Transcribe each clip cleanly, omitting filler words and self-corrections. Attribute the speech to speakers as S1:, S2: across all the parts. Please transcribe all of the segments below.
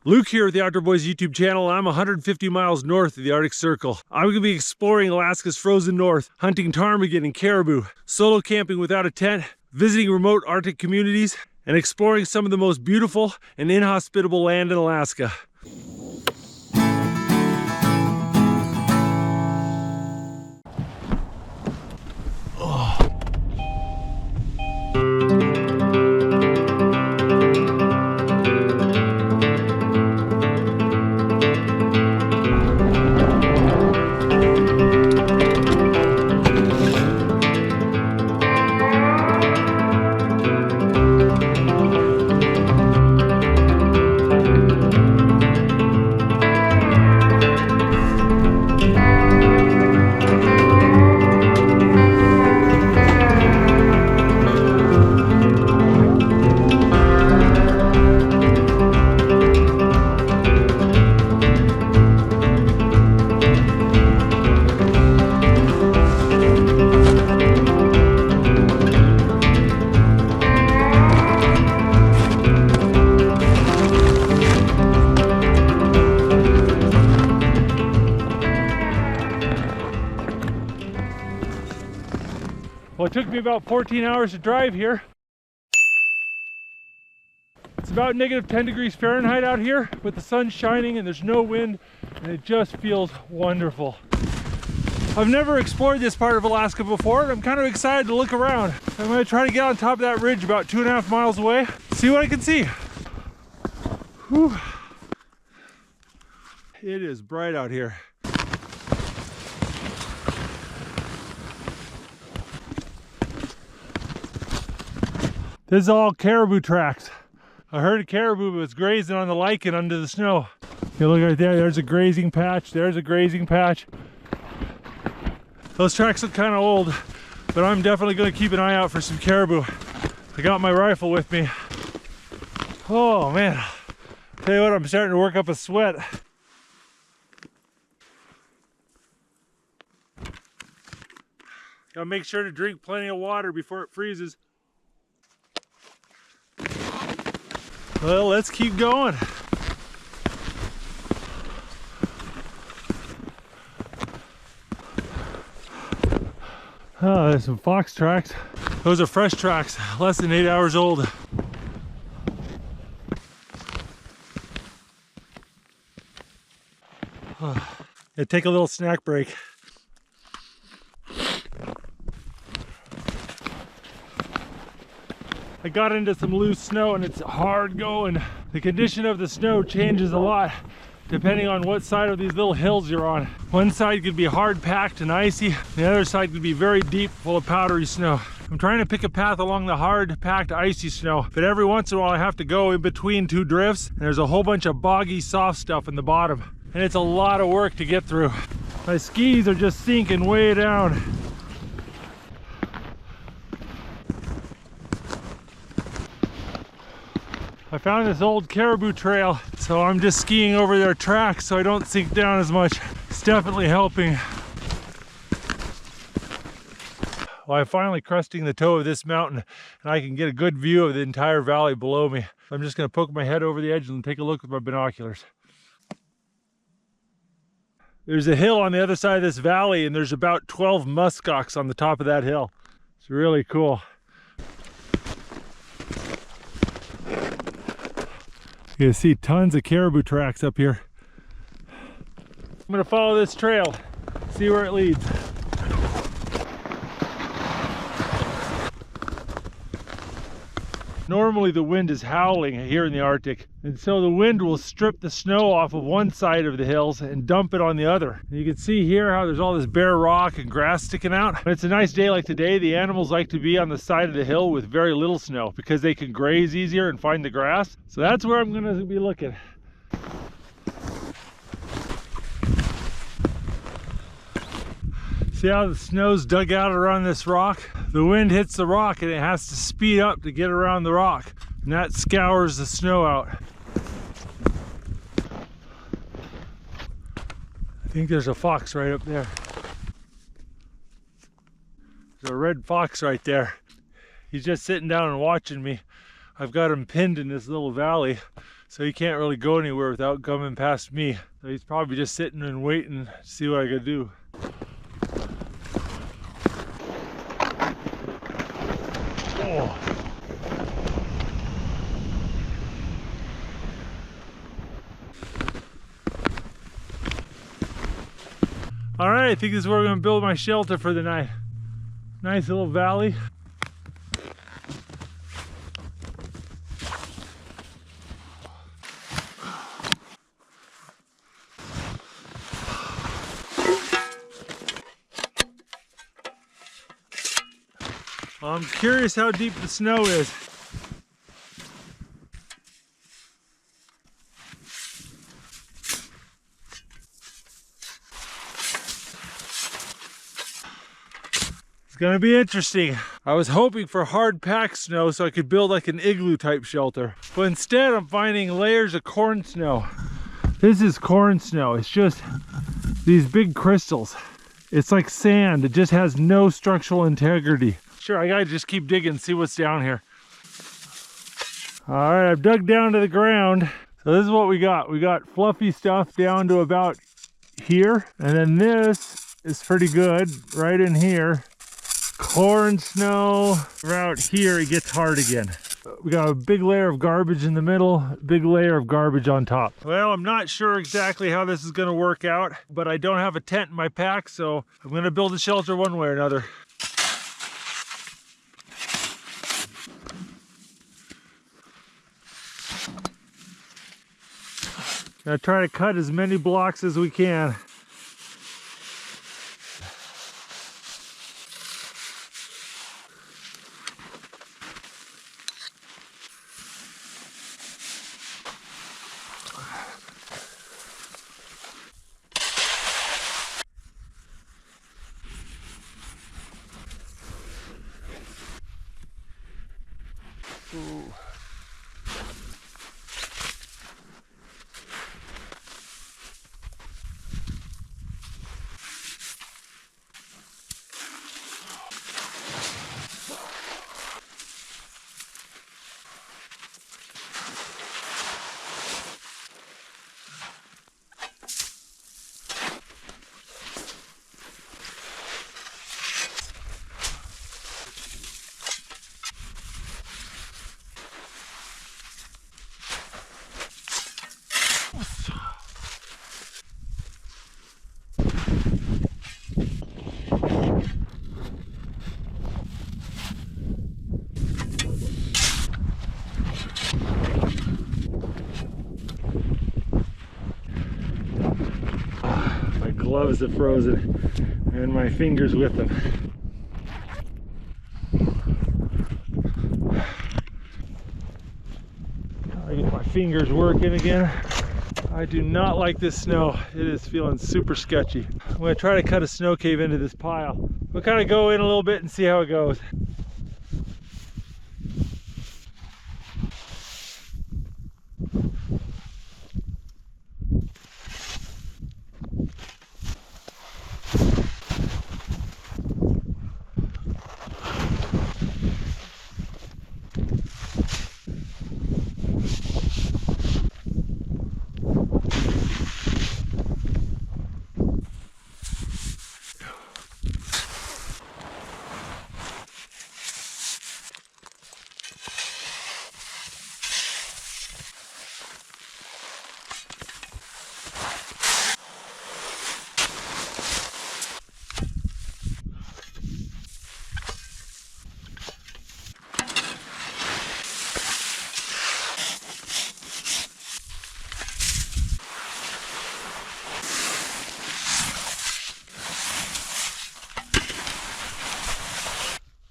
S1: Luke here with the Outdoor Boys YouTube channel. I'm 150 miles north of the Arctic Circle. I'm going to be exploring Alaska's frozen north, hunting ptarmigan and caribou, solo camping without a tent, visiting remote Arctic communities, and exploring some of the most beautiful and inhospitable land in Alaska. Well, it took me about 14 hours to drive here. It's about negative 10 degrees Fahrenheit out here with the sun shining and there's no wind, and it just feels wonderful. I've never explored this part of Alaska before and I'm kind of excited to look around. I'm going to try to get on top of that ridge about 2.5 miles away, see what I can see. Whew. It is bright out here. This is all caribou tracks. I heard a caribou was grazing on the lichen under the snow. You look right there, there's a grazing patch, there's a grazing patch. Those tracks look kind of old, but I'm definitely going to keep an eye out for some caribou. I got my rifle with me. Oh man, tell you what, I'm starting to work up a sweat. Gotta make sure to drink plenty of water before it freezes. Well, let's keep going. Oh, there's some fox tracks. Those are fresh tracks, less than 8 hours old. Yeah, take a little snack break. I got into some loose snow and it's hard going. The condition of the snow changes a lot depending on what side of these little hills you're on. One side could be hard packed and icy, the other side could be very deep, full of powdery snow. I'm trying to pick a path along the hard packed icy snow, but every once in a while I have to go in between two drifts and there's a whole bunch of boggy soft stuff in the bottom, and it's a lot of work to get through. My skis are just sinking way down. I found this old caribou trail, so I'm just skiing over their tracks so I don't sink down as much. It's definitely helping. Well, I'm finally cresting the toe of this mountain and I can get a good view of the entire valley below me. I'm just going to poke my head over the edge and take a look with my binoculars. There's a hill on the other side of this valley and there's about 12 muskox on the top of that hill. It's really cool. You can see tons of caribou tracks up here. I'm gonna follow this trail, see where it leads. Normally the wind is howling here in the Arctic, and so the wind will strip the snow off of one side of the hills and dump it on the other. And you can see here how there's all this bare rock and grass sticking out. When it's a nice day like today, the animals like to be on the side of the hill with very little snow because they can graze easier and find the grass. So that's where I'm gonna be looking. See how the snow's dug out around this rock? The wind hits the rock and it has to speed up to get around the rock, and that scours the snow out. I think there's a fox right up there. There's a red fox right there. He's just sitting down and watching me. I've got him pinned in this little valley so he can't really go anywhere without coming past me. So he's probably just sitting and waiting to see what I could do. Oh. All right, I think this is where we're gonna build my shelter for the night. Nice little valley. I'm curious how deep the snow is. It's gonna be interesting. I was hoping for hard packed snow so I could build like an igloo type shelter. But instead I'm finding layers of corn snow. This is corn snow. It's just these big crystals. It's like sand. It just has no structural integrity. Sure, I gotta just keep digging and see what's down here. All right, I've dug down to the ground. So this is what we got. We got fluffy stuff down to about here. And then this is pretty good right in here. Corn snow. Around here, it gets hard again. We got a big layer of garbage in the middle, big layer of garbage on top. Well, I'm not sure exactly how this is gonna work out, but I don't have a tent in my pack, so I'm gonna build a shelter one way or another. Gonna try to cut as many blocks as we can. Ooh. Gloves are frozen and my fingers with them. I get my fingers working again. I do not like this snow. It is feeling super sketchy. I'm going to try to cut a snow cave into this pile. We'll kind of go in a little bit and see how it goes.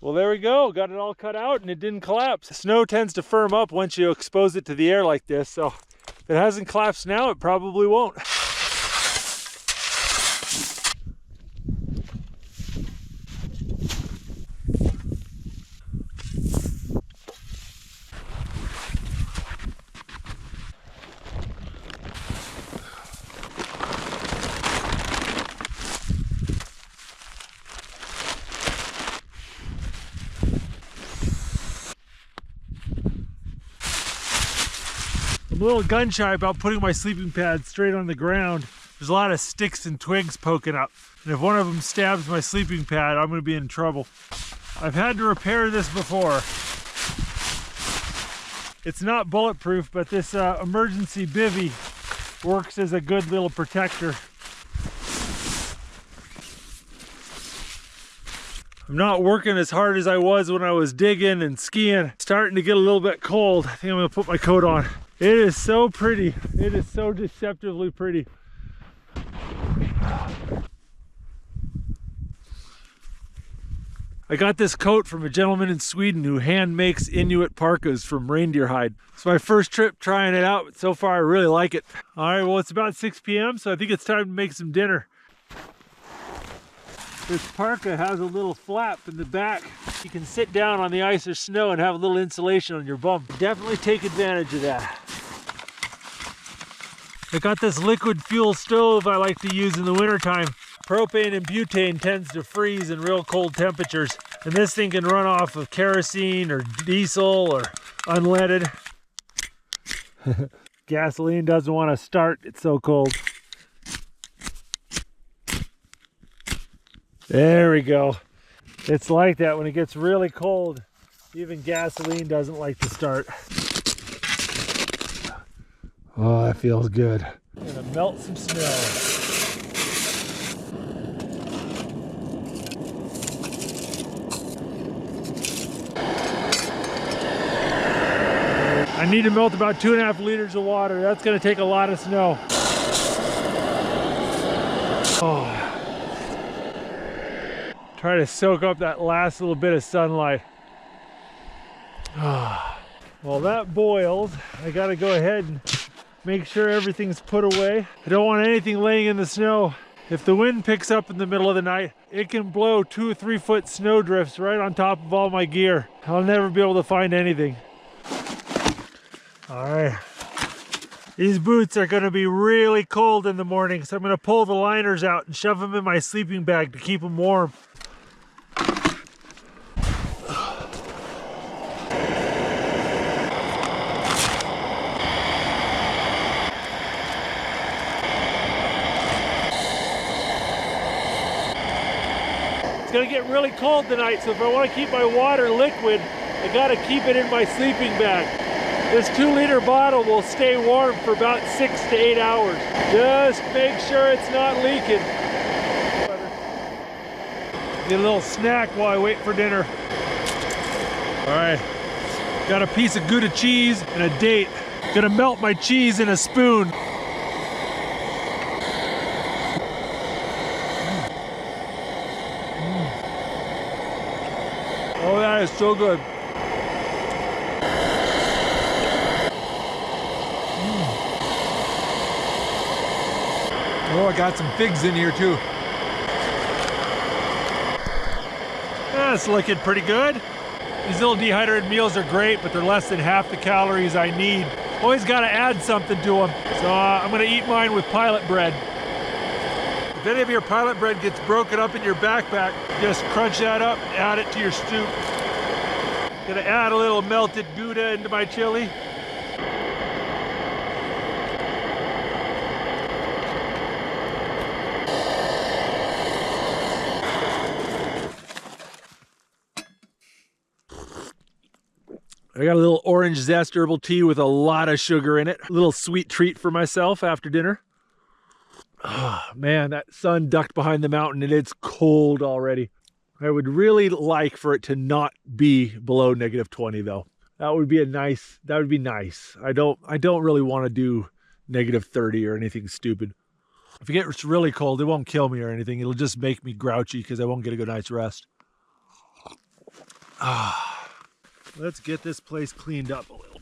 S1: Well, there we go. Got it all cut out and it didn't collapse. The snow tends to firm up once you expose it to the air like this. So if it hasn't collapsed now, it probably won't. I'm a little gun shy about putting my sleeping pad straight on the ground. There's a lot of sticks and twigs poking up. And if one of them stabs my sleeping pad, I'm gonna be in trouble. I've had to repair this before. It's not bulletproof, but this emergency bivvy works as a good little protector. I'm not working as hard as I was when I was digging and skiing. It's starting to get a little bit cold. I think I'm gonna put my coat on. It is so pretty. It is so deceptively pretty. I got this coat from a gentleman in Sweden who hand makes Inuit parkas from reindeer hide. It's my first trip trying it out, but so far I really like it. All right, well, it's about 6 p.m., so I think it's time to make some dinner. This parka has a little flap in the back. You can sit down on the ice or snow and have a little insulation on your bum. Definitely take advantage of that. I got this liquid fuel stove I like to use in the wintertime. Propane and butane tends to freeze in real cold temperatures, and this thing can run off of kerosene or diesel or unleaded. Gasoline doesn't want to start, it's so cold. There we go. It's like that when it gets really cold. Even gasoline doesn't like to start. Oh, that feels good. I'm gonna melt some snow. I need to melt about 2.5 liters of water. That's gonna take a lot of snow. Oh. Try to soak up that last little bit of sunlight. Oh. While that boils, I gotta go ahead and make sure everything's put away. I don't want anything laying in the snow. If the wind picks up in the middle of the night, it can blow 2 or 3 foot snow drifts right on top of all my gear. I'll never be able to find anything. All right, these boots are gonna be really cold in the morning, so I'm gonna pull the liners out and shove them in my sleeping bag to keep them warm. It's gonna get really cold tonight, so if I wanna keep my water liquid, I gotta keep it in my sleeping bag. This 2-liter bottle will stay warm for about 6 to 8 hours. Just make sure it's not leaking. Get a little snack while I wait for dinner. All right, got a piece of Gouda cheese and a date. Gonna melt my cheese in a spoon. Oh, that is so good.
S2: Oh, I got some figs in here too.
S1: That's looking pretty good. These little dehydrated meals are great, but they're less than half the calories I need. Always got to add something to them. So I'm going to eat mine with pilot bread. If any of your pilot bread gets broken up in your backpack, just crunch that up and add it to your stew. Gonna add a little melted Gouda into my chili. I got a little orange zest herbal tea with a lot of sugar in it. A little sweet treat for myself after dinner. Oh, man, that sun ducked behind the mountain and it's cold already. I would really like for it to not be below -20 though. That would be nice. I don't really want to do -30 or anything stupid. If it gets really cold, it won't kill me or anything. It'll just make me grouchy because I won't get a good night's rest. Let's get this place cleaned up a little.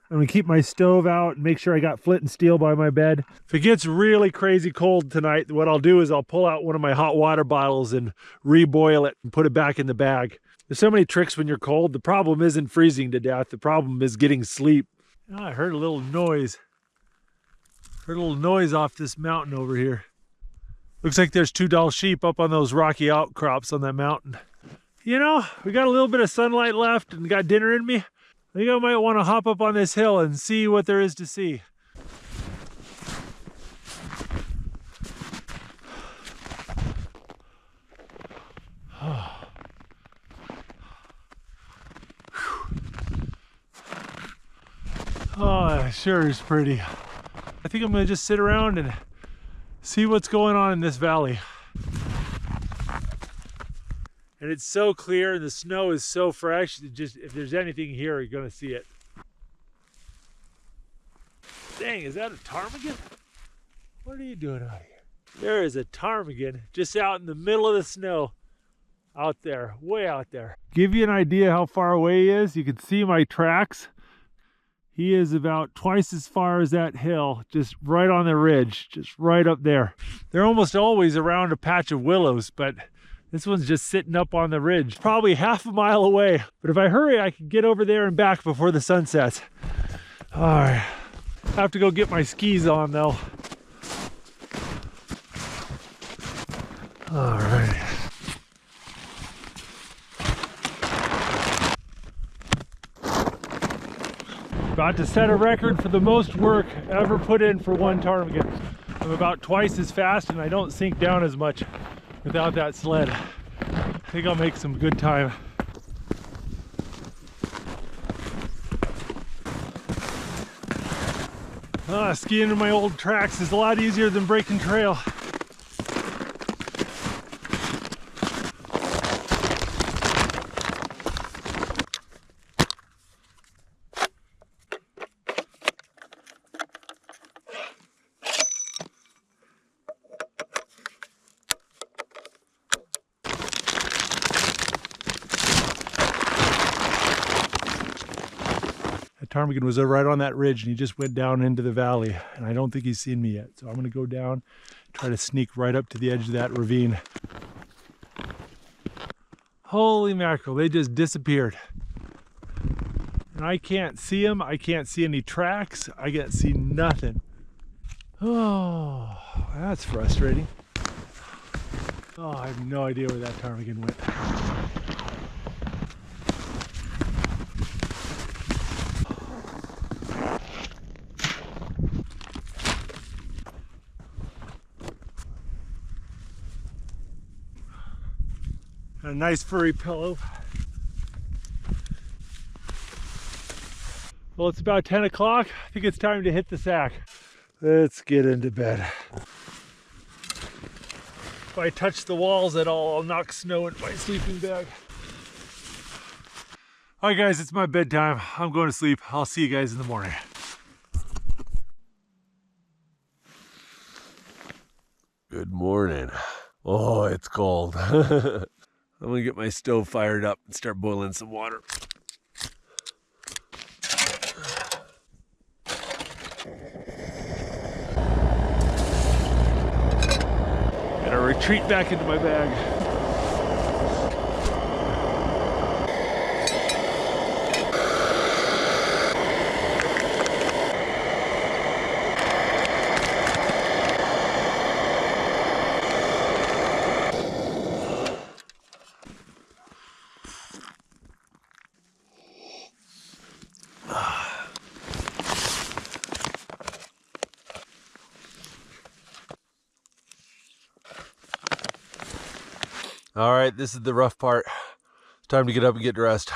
S1: I'm gonna keep my stove out and make sure I got flint and steel by my bed. If it gets really crazy cold tonight, what I'll do is I'll pull out one of my hot water bottles and reboil it and put it back in the bag. There's so many tricks when you're cold. The problem isn't freezing to death. The problem is getting sleep. Oh, I heard a little noise. Heard a little noise off this mountain over here. Looks like there's 2 doll sheep up on those rocky outcrops on that mountain. You know, we got a little bit of sunlight left and got dinner in me. I think I might want to hop up on this hill and see what there is to see. Oh, it sure is pretty. I think I'm gonna just sit around and see what's going on in this valley. And it's so clear and the snow is so fresh, just if there's anything here, you're gonna see it. Dang, is that a ptarmigan? What are you doing out here? There is a ptarmigan just out in the middle of the snow. Out there, way out there. Give you an idea how far away he is, you can see my tracks. He is about twice as far as that hill, just right on the ridge, just right up there. They're almost always around a patch of willows, but this one's just sitting up on the ridge, probably half a mile away. But if I hurry, I can get over there and back before the sun sets. All right, I have to go get my skis on though. All right. About to set a record for the most work ever put in for one ptarmigan. I'm about twice as fast and I don't sink down as much without that sled. I think I'll make some good time. Skiing in my old tracks is a lot easier than breaking trail. Ptarmigan was right on that ridge and he just went down into the valley and I don't think he's seen me yet. So I'm gonna go down, try to sneak right up to the edge of that ravine. Holy mackerel, they just disappeared. And I can't see them, I can't see any tracks, I can't see nothing. Oh, that's frustrating. Oh, I have no idea where that ptarmigan went. A nice furry pillow. Well, it's about 10 o'clock. I think it's time to hit the sack. Let's get into bed. If I touch the walls at all, I'll knock snow into my sleeping bag. All right, guys, it's my bedtime. I'm going to sleep. I'll see you guys in the morning. Good morning. Oh, it's cold. I'm gonna get my stove fired up and start boiling some water. Gotta retreat back into my bag. All right, this is the rough part. It's time to get up and get dressed.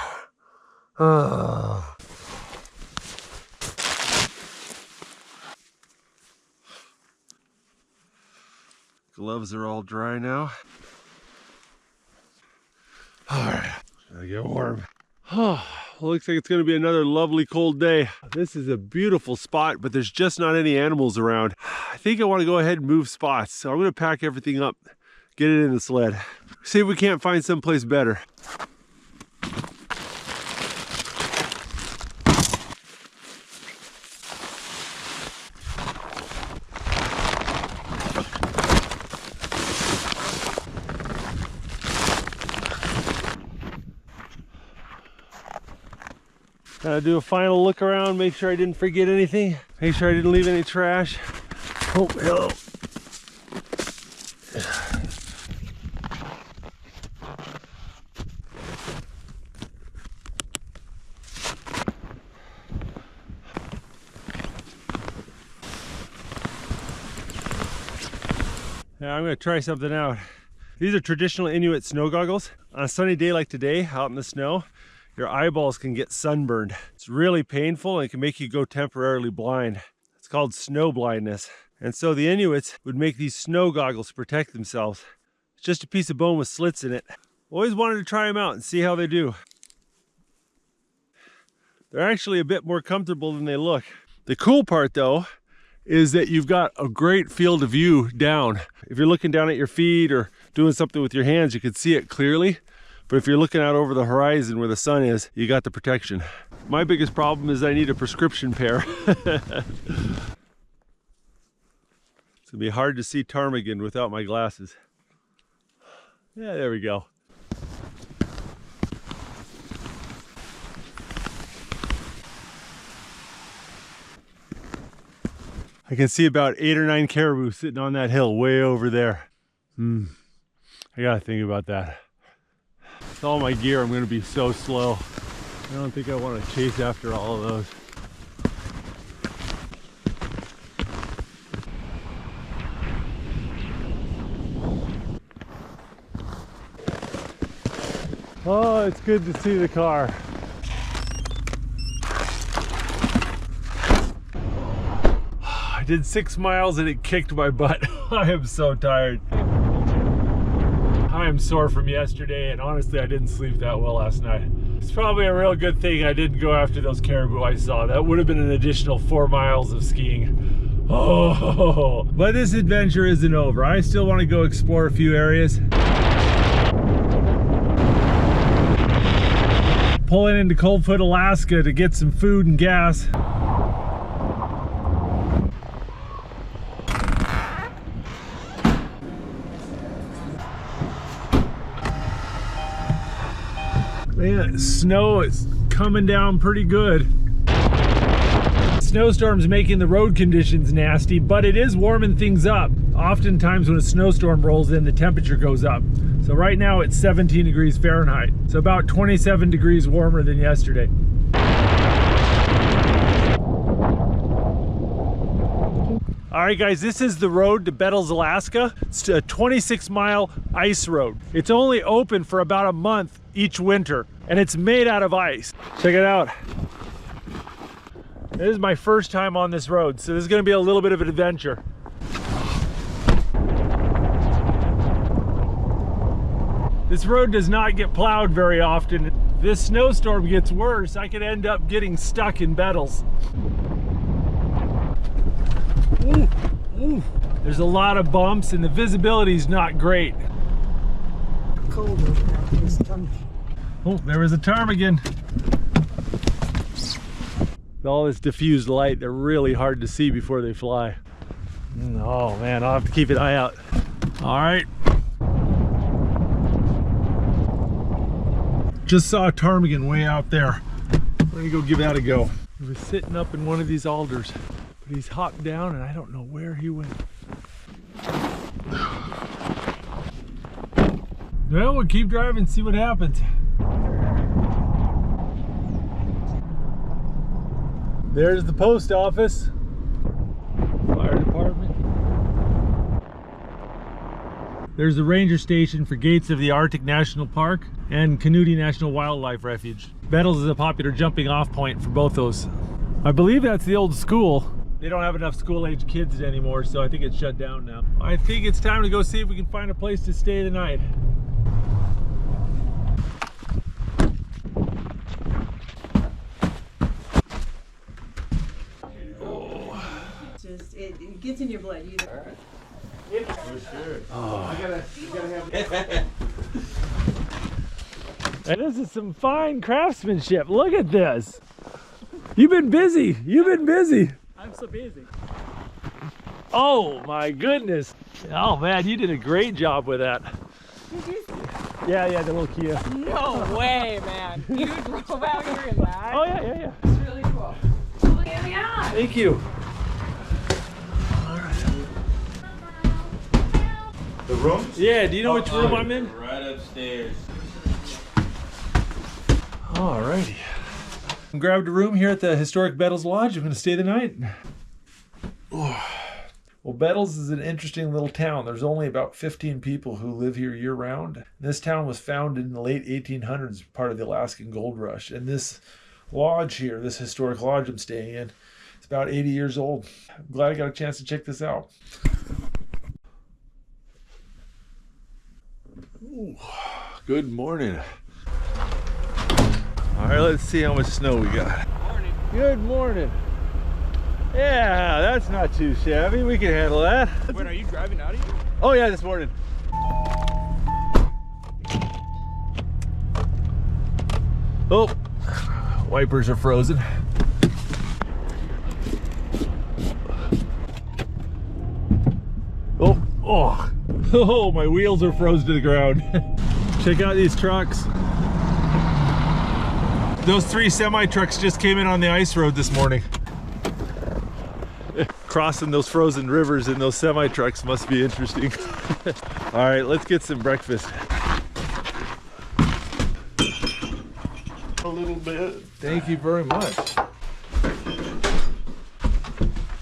S1: Gloves are all dry now. All right, gotta get warm. Well, looks like it's gonna be another lovely cold day. This is a beautiful spot, but there's just not any animals around. I think I wanna go ahead and move spots. So I'm gonna pack everything up, get it in the sled. See if we can't find someplace better. Gotta do a final look around, make sure I didn't forget anything, make sure I didn't leave any trash. Oh, hello. Yeah, I'm gonna try something out. These are traditional Inuit snow goggles. On a sunny day like today, out in the snow, your eyeballs can get sunburned. It's really painful and it can make you go temporarily blind. It's called snow blindness. And so the Inuits would make these snow goggles to protect themselves. It's just a piece of bone with slits in it. Always wanted to try them out and see how they do. They're actually a bit more comfortable than they look. The cool part though, is that you've got a great field of view down. If you're looking down at your feet or doing something with your hands, you can see it clearly. But if you're looking out over the horizon where the sun is, you got the protection. My biggest problem is I need a prescription pair. It's gonna be hard to see ptarmigan without my glasses. Yeah, there we go. I can see about 8 or 9 caribou sitting on that hill way over there. I gotta think about that. With all my gear, I'm gonna be so slow. I don't think I want to chase after all of those. Oh, it's good to see the car. I did 6 miles and it kicked my butt. I am so tired. I am sore from yesterday, and honestly, I didn't sleep that well last night. It's probably a real good thing I didn't go after those caribou I saw. That would have been an additional 4 miles of skiing. Oh, but this adventure isn't over. I still want to go explore a few areas. Pulling into Coldfoot, Alaska to get some food and gas. Man, snow is coming down pretty good. Snowstorm's making the road conditions nasty, but it is warming things up. Oftentimes when a snowstorm rolls in, the temperature goes up. So right now it's 17 degrees Fahrenheit. So about 27 degrees warmer than yesterday. All right guys, this is the road to Bettles, Alaska. It's a 26-mile ice road. It's only open for about a month each winter, and it's made out of ice. Check it out. This is my first time on this road, so this is gonna be a little bit of an adventure. This road does not get plowed very often. If this snowstorm gets worse, I could end up getting stuck in Bettles. Ooh, ooh. There's a lot of bumps and the visibility is not great. Oh, there was a ptarmigan. With all this diffused light, they're really hard to see before they fly. Oh man, I'll have to keep an eye out. All right. Just saw a ptarmigan way out there. I'm gonna go give that a go. He was sitting up in one of these alders, but he's hopped down and I don't know where he went. Well, we'll keep driving and see what happens. There's the post office. Fire department. There's the ranger station for Gates of the Arctic National Park and Canudi National Wildlife Refuge. Bettles is a popular jumping off point for both those. I believe that's the old school. They don't have enough school-age kids anymore, so I think it's shut down now. I think it's time to go see if we can find a place to stay the night.
S3: It gets in your blood. You know.
S2: For sure.
S1: Oh.
S2: You gotta have
S1: And this is some fine craftsmanship. Look at this. You've been busy. You've been busy.
S4: I'm so busy.
S1: Oh my goodness. Oh man, you did a great job with that. Yeah, the little Kia.
S3: No way, man. You drove out here in that?
S1: Oh yeah.
S3: It's really cool. Look at me on.
S1: Thank you.
S2: the rooms.
S1: Yeah, do you know which room I'm in?
S2: Right upstairs.
S1: Alrighty. I grabbed a room here at the historic Bettles Lodge. I'm gonna stay the night. Well,
S4: Well, Bettles is an interesting little town. There's only about 15 people who live here year-round. This town was founded in the late 1800s, part of the Alaskan gold rush. And this lodge here, this historic lodge I'm staying in, it's about 80 years old. I'm glad I got a chance to check this out. Ooh, good morning. All right, let's see how much snow we got.
S2: Morning.
S4: Good morning. Yeah, that's not too shabby. We can handle that.
S2: Wait, are you driving out of here?
S4: Oh yeah, this morning. Oh, wipers are frozen. Oh, my wheels are frozen to the ground. Check out these trucks. Those 3 semi-trucks just came in on the ice road this morning. Crossing those frozen rivers in those semi-trucks must be interesting. All right, let's get some breakfast.
S2: A little bit.
S4: Thank you very much.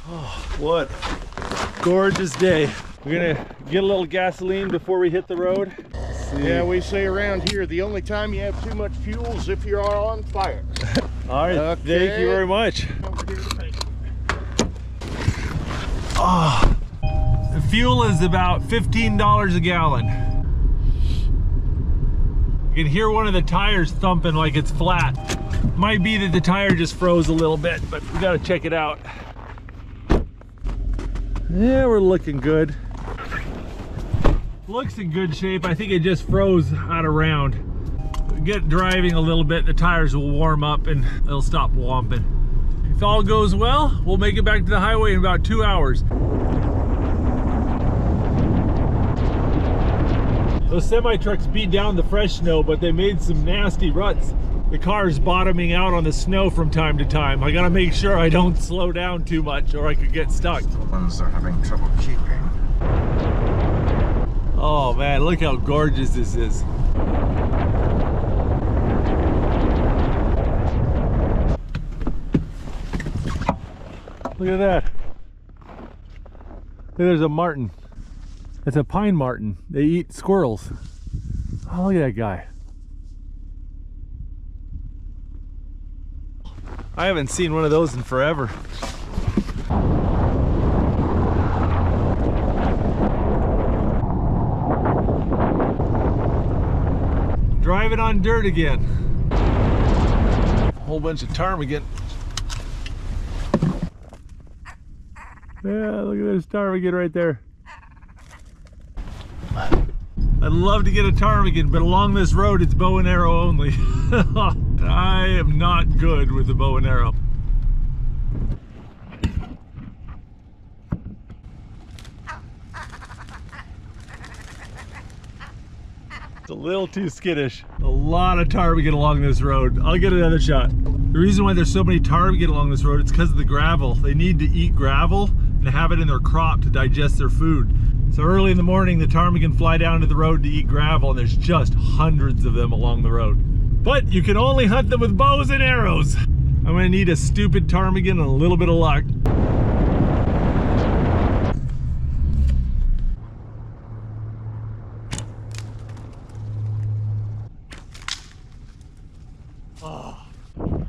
S4: Oh, what a gorgeous day. We're gonna get a little gasoline before we hit the road.
S5: Yeah, we say around here the only time you have too much fuel is if you're on fire.
S4: All right,
S5: Okay.
S4: Thank you very much. Oh, the fuel is about $15 a gallon. You can hear one of the tires thumping like it's flat. Might be that the tire just froze a little bit, but we gotta check it out. Yeah, we're looking good. Looks in good shape. I think it just froze out of round. Get driving a little bit, the tires will warm up and it'll stop womping. If all goes well, we'll make it back to the highway in about 2 hours. Those semi-trucks beat down the fresh snow, but they made some nasty ruts. The car's bottoming out on the snow from time to time. I gotta make sure I don't slow down too much or I could get stuck.
S6: The ones they're having trouble keeping.
S4: Oh man, look how gorgeous this is. Look at that. There's a marten. It's a pine marten. They eat squirrels. Oh, look at that guy. I haven't seen one of those in forever. Driving on dirt again. Whole bunch of ptarmigan. Yeah, look at this ptarmigan right there. I'd love to get a ptarmigan, but along this road it's bow and arrow only. I am not good with the bow and arrow. It's a little too skittish. A lot of ptarmigan along this road. I'll get another shot. The reason why there's so many ptarmigan along this road is because of the gravel. They need to eat gravel and have it in their crop to digest their food. So early in the morning, the ptarmigan fly down to the road to eat gravel, and there's just hundreds of them along the road. But you can only hunt them with bows and arrows. I'm gonna need a stupid ptarmigan and a little bit of luck.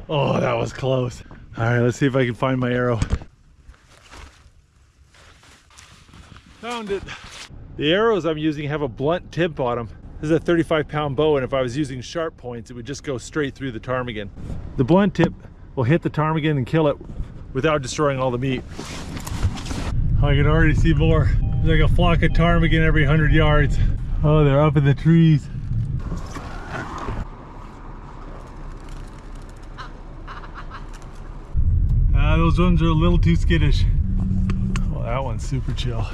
S4: Oh, that was close. All right, let's see if I can find my arrow. Found it. The arrows I'm using have a blunt tip on them. This is a 35-pound bow, and if I was using sharp points, it would just go straight through the ptarmigan. The blunt tip will hit the ptarmigan and kill it without destroying all the meat. I can already see more. There's like a flock of ptarmigan every 100 yards. Oh, they're up in the trees. Those ones are a little too skittish. Well, that one's super chill.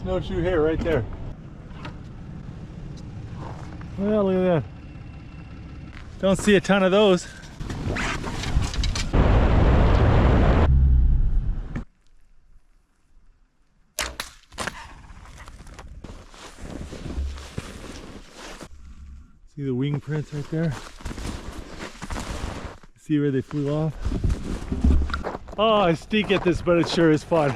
S4: Snowshoe hare right there. Well, look at that. Don't see a ton of those.
S1: See the wing prints right there? See where they flew off? Oh, I stink at this, but it sure is fun.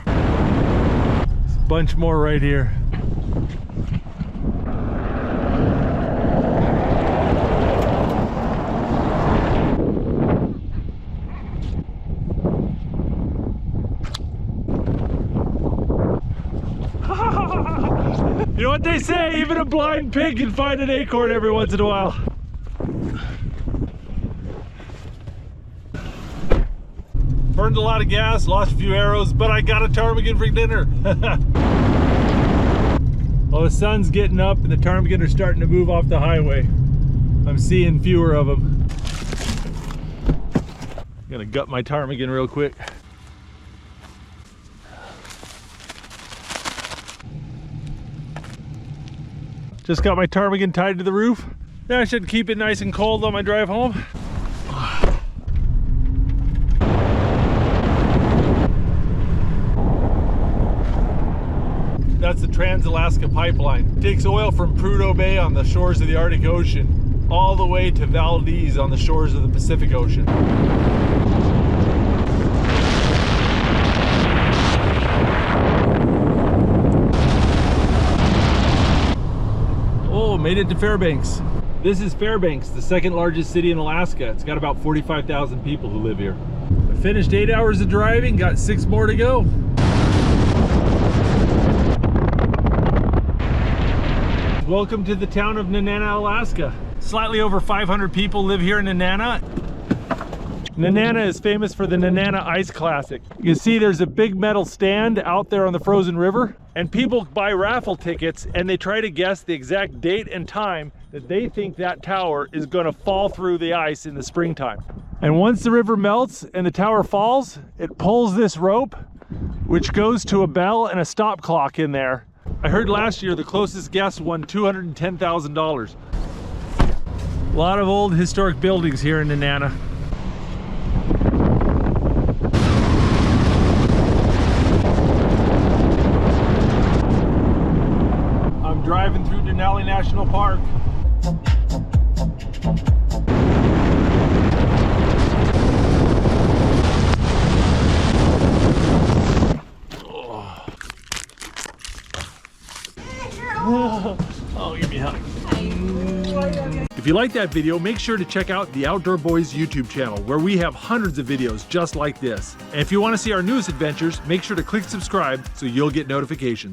S1: There's a bunch more right here. You know what they say, even a blind pig can find an acorn every once in a while. Burned a lot of gas, lost a few arrows, but I got a ptarmigan for dinner. Well, the sun's getting up and the ptarmigan are starting to move off the highway. I'm seeing fewer of them. I'm gonna gut my ptarmigan real quick. Just got my ptarmigan tied to the roof. That should keep it nice and cold on my drive home. That's the Trans-Alaska Pipeline. It takes oil from Prudhoe Bay on the shores of the Arctic Ocean all the way to Valdez on the shores of the Pacific Ocean. Oh, made it to Fairbanks. This is Fairbanks, the second largest city in Alaska. It's got about 45,000 people who live here. I finished 8 hours of driving, got 6 more to go. Welcome to the town of Nenana, Alaska. Slightly over 500 people live here in Nenana. Nenana is famous for the Nenana Ice Classic. You can see there's a big metal stand out there on the frozen river, and people buy raffle tickets and they try to guess the exact date and time that they think that tower is going to fall through the ice in the springtime. And once the river melts and the tower falls, it pulls this rope, which goes to a bell and a stop clock in there. I heard last year the closest guess won $210,000. A lot of old historic buildings here in Nenana. I'm driving through Denali National Park. Oh, give me a hug. If you like that video, make sure to check out the Outdoor Boys YouTube channel, where we have hundreds of videos just like this. And if you want to see our newest adventures, make sure to click subscribe so you'll get notifications.